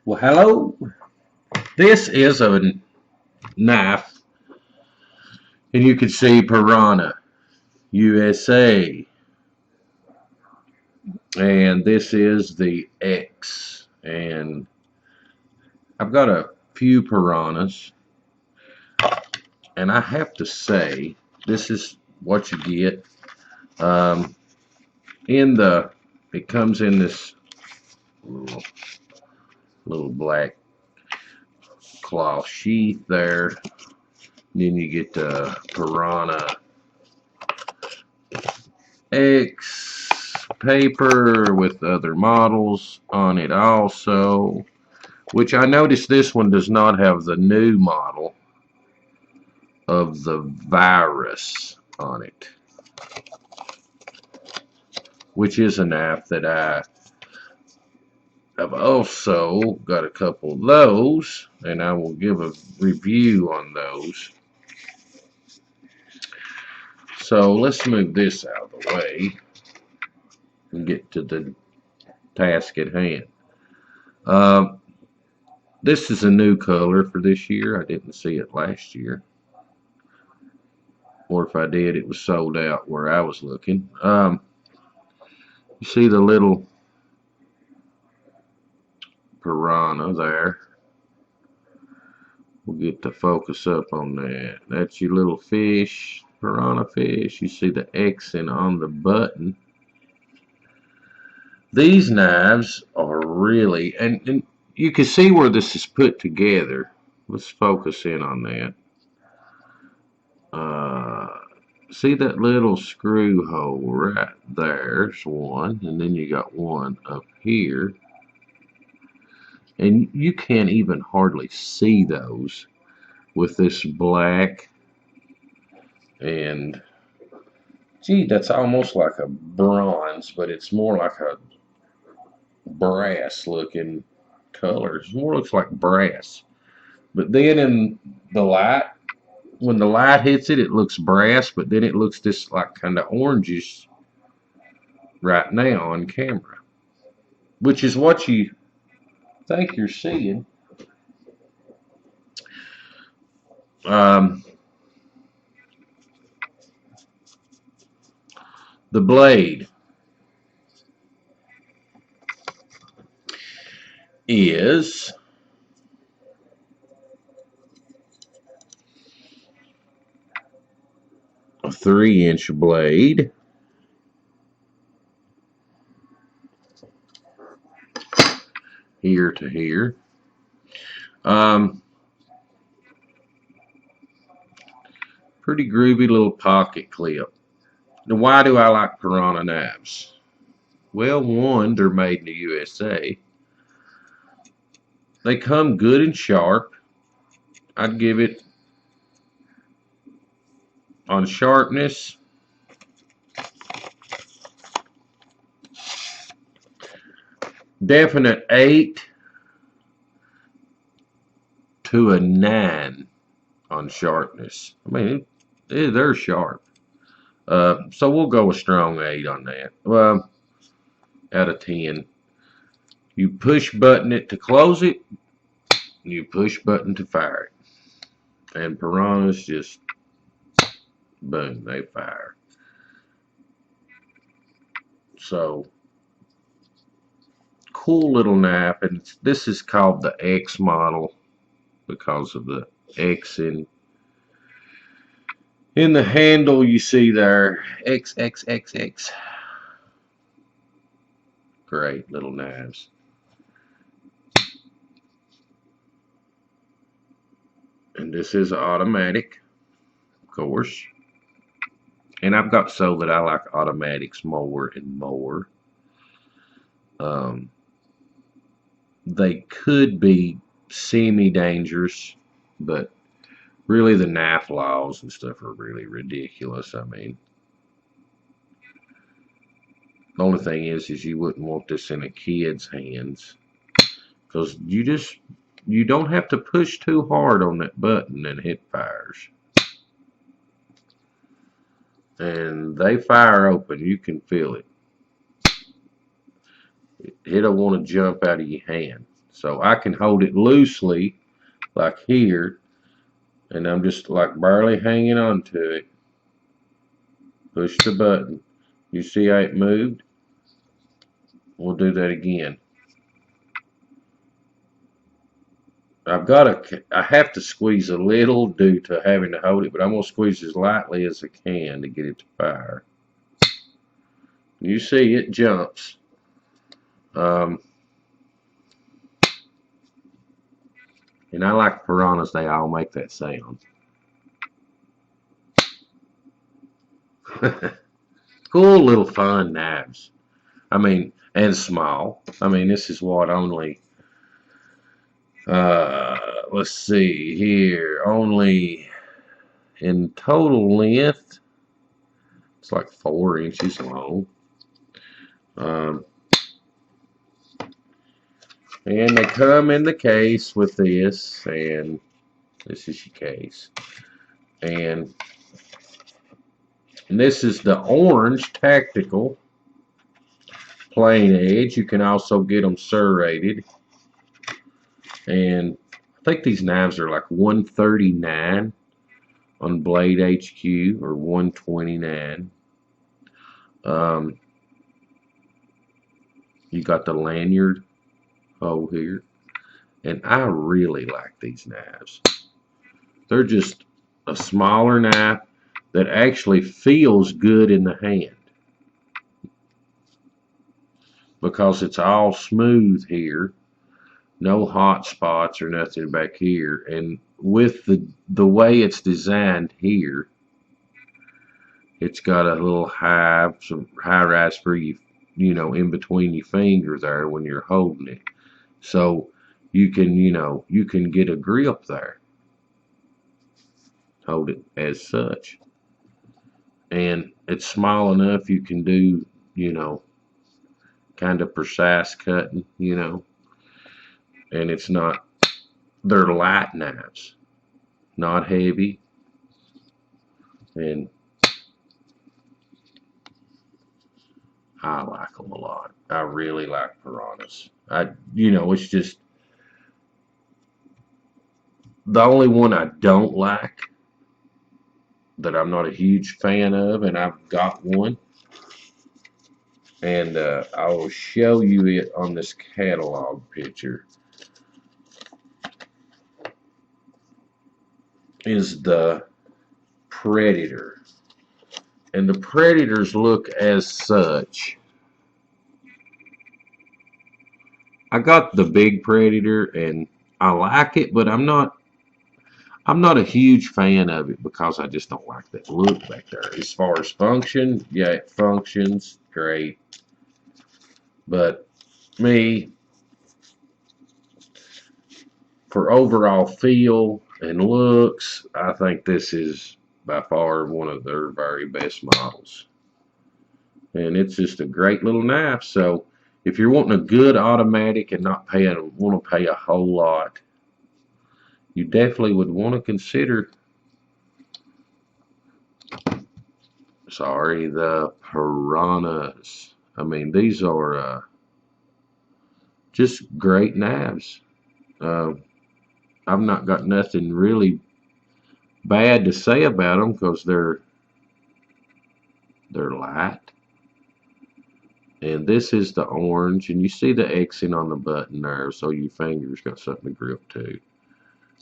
Well, hello. This is a knife, and you can see Piranha, USA, and this is the X. And I've got a few Piranhas, and I have to say, this is what you get. Um, in the, it comes in this little, little black cloth sheath there. Then you get the Piranha X paper with other models on it also, which I noticed this one does not have the new model of the virus on it, which is a knife that I have also got a couple of those, and I will give a review on those. So let's move this out of the way and get to the task at hand. Uh, this is a new color for this year. I didn't see it last year. Or if I did, it was sold out where I was looking. You see the little piranha there. We'll get the focus up on that. That's your little fish, piranha fish. You see the Xing on the button. These knives are really, and you can see where this is put together. Let's focus in on that. See that little screw hole right there's one, and then you got one up here, and you can't even hardly see those with this black, and gee, that's almost like a bronze, but it's more like a brass looking color. It more looks like brass, but then in the light, when the light hits it, it looks brass, but then it looks just like kind of orangish right now on camera, which is what you think you're seeing. Um, the blade is a 3-inch blade. Here to here. Pretty groovy little pocket clip. Now, why do I like Piranha knives? Well, one, they're made in the USA. They come good and sharp. I'd give it on sharpness, definite 8 to a 9 on sharpness. I mean, they're sharp. So we'll go a strong 8 on that. Well, out of 10. You push button it to close it. You push button to fire it. And Piranhas just, boom, they fire. So, cool little knife. And this is called the X model because of the X in the handle you see there. XXXX. Great little knives. And this is automatic, of course. And I've got so that I like automatics more and more. They could be semi-dangerous, but really the knife laws and stuff are really ridiculous. I mean, the only thing is you wouldn't want this in a kid's hands, because you don't have to push too hard on that button and it fires. And they fire open. You can feel it. It don't want to jump out of your hand. So I can hold it loosely, like here, and I'm just like barely hanging on to it. Push the button. You see how it moved? We'll do that again. I have to squeeze a little due to having to hold it, but I'm going to squeeze as lightly as I can to get it to fire. You see it jumps. And I like piranhas, they all make that sound. Cool little fun knives. I mean, and small. I mean, this is what only, let's see here, only in total length, it's like 4 inches long. Um, and they come in the case with this, and this is your case. And this is the orange tactical plain edge. You can also get them serrated. And I think these knives are like $139 on Blade HQ or $129. You got the lanyard hole here. And I really like these knives. They're just a smaller knife that actually feels good in the hand, because it's all smooth here, no hot spots or nothing back here. And with the way it's designed here, it's got a little some high rise for you, in between your finger there when you're holding it, so you can get a grip there, hold it as such. And it's small enough you can do, kind of precise cutting, and it's not, they're light knives, not heavy. And I like them a lot. I really like piranhas. It's just the only one I don't like, that I'm not a huge fan of, and I've got one, and I will show you it on this catalog picture, is the Predator. And the Predators look as such. I got the big Predator, and I like it, but I'm not a huge fan of it, because I just don't like that look back there. As far as function, yeah, it functions great. But me, for overall feel and looks, I think this is by far one of their very best models. And it's just a great little knife. So if you're wanting a good automatic and not want to pay a whole lot, you definitely would want to consider, the Piranhas. I mean, these are just great knives. Uh, I've not got nothing really bad to say about them, because they're light. And this is the orange, and you see the Xing on the button there, so your fingers got something to grip to.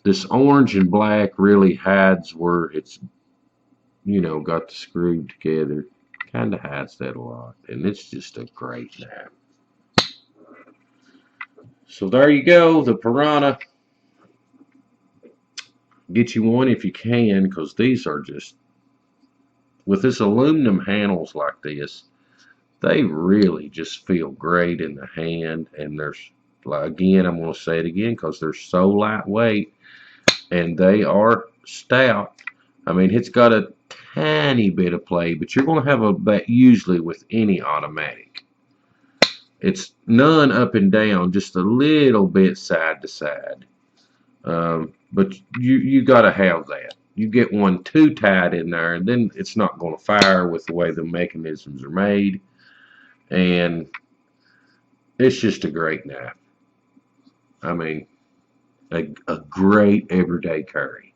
This orange and black really hides where it's, got the screwed together. Kind of hides that a lot, and it's just a great knife. So there you go, the Piranha. Get you one if you can, because these are just, with this aluminum handles like this, they really just feel great in the hand. And there's, again, I'm going to say it again, because they're so lightweight, and they are stout. I mean, it's got a tiny bit of play, but you're going to have that usually with any automatic. It's none up and down, just a little bit side to side. But you got to have that. You get one too tight in there, and then it's not going to fire with the way the mechanisms are made. And it's just a great knife. I mean, a great everyday curry.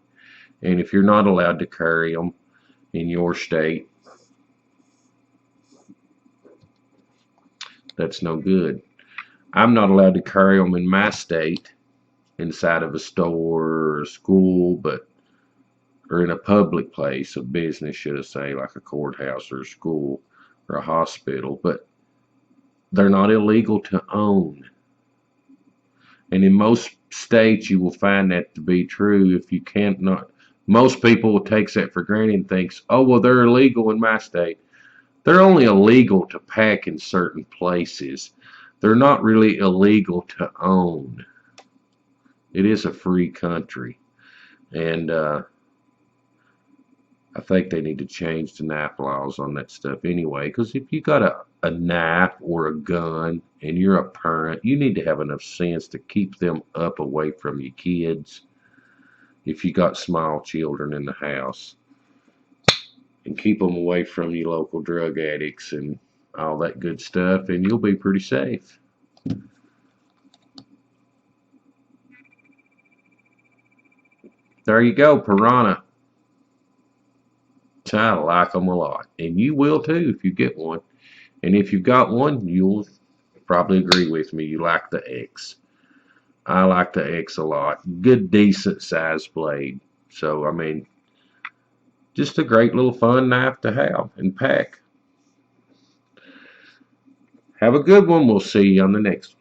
And if you're not allowed to carry them in your state, that's no good. I'm not allowed to carry them in my state inside of a store or a school, but or in a public place, a business, should I say, like a courthouse or a school or a hospital, but they're not illegal to own. And in most states, you will find that to be true. If you can't not, most people takes that for granted and thinks, oh, well, they're illegal in my state. They're only illegal to pack in certain places. They're not really illegal to own. It is a free country. And I think they need to change the knife laws on that stuff anyway. Because if you got a knife or a gun and you're a parent, you need to have enough sense to keep them up away from your kids if you got small children in the house. And keep them away from your local drug addicts and all that good stuff, and you'll be pretty safe. There you go, Piranha. I like them a lot, and you will too if you get one. And if you've got one, you'll probably agree with me. You like the X. I like the X a lot. Good, decent size blade. So, I mean, just a great little fun knife to have and pack. Have a good one. We'll see you on the next one.